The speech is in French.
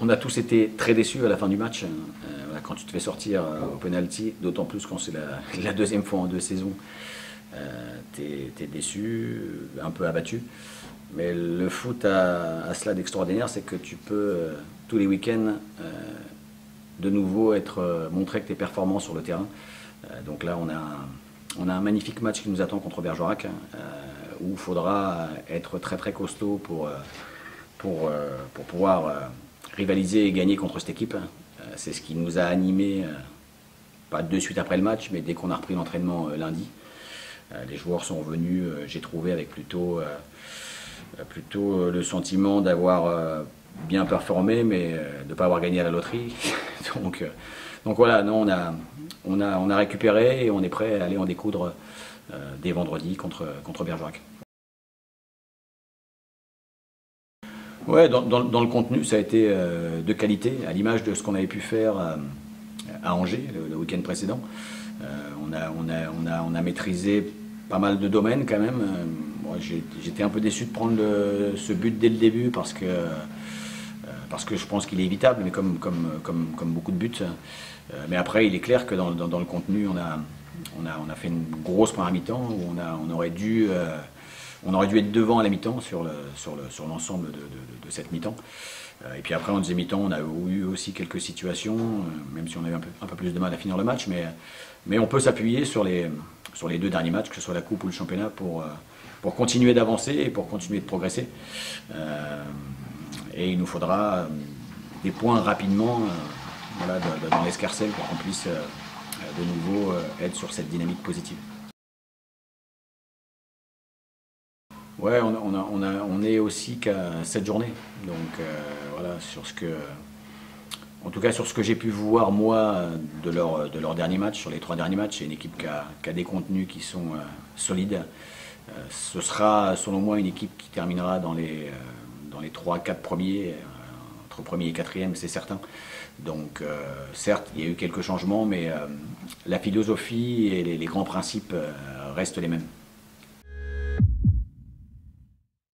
On a tous été très déçus à la fin du match. Voilà, quand tu te fais sortir au penalty, d'autant plus quand c'est la deuxième fois en 2 saisons, t'es déçu, un peu abattu. Mais le foot a cela d'extraordinaire, c'est que tu peux tous les week-ends de nouveau montrer que tu es performant sur le terrain. Donc là, on a un magnifique match qui nous attend contre Bergerac, où il faudra être très très costaud pour pouvoir rivaliser et gagner contre cette équipe. C'est ce qui nous a animés, pas de suite après le match, mais dès qu'on a repris l'entraînement lundi. Les joueurs sont venus, j'ai trouvé, avec plutôt le sentiment d'avoir bien performé, mais de ne pas avoir gagné à la loterie. donc voilà, non, on a récupéré et on est prêt à aller en découdre dès vendredi contre Bergerac. Ouais, dans le contenu, ça a été de qualité, à l'image de ce qu'on avait pu faire à Angers le week-end précédent. On a maîtrisé pas mal de domaines quand même. Moi, j'étais un peu déçu de prendre ce but dès le début parce que je pense qu'il est évitable, mais comme beaucoup de buts. Mais après, il est clair que dans le contenu, on a fait une grosse première mi-temps où on aurait dû être devant à la mi-temps sur l'ensemble de cette mi-temps. Et puis après, en deuxième mi-temps, on a eu aussi quelques situations, même si on a eu un peu plus de mal à finir le match. Mais on peut s'appuyer sur les 2 derniers matchs, que ce soit la Coupe ou le championnat, pour continuer d'avancer et pour continuer de progresser. Et il nous faudra des points rapidement voilà, dans l'escarcelle pour qu'on puisse de nouveau être sur cette dynamique positive. Ouais, on est aussi qu'à 7 journées. Donc voilà, en tout cas sur ce que j'ai pu voir moi de leur dernier match, sur les 3 derniers matchs, c'est une équipe qui a des contenus qui sont solides. Ce sera selon moi une équipe qui terminera dans les 3-4 premiers, entre premier et quatrième, c'est certain. Donc certes, il y a eu quelques changements, mais la philosophie et les grands principes restent les mêmes.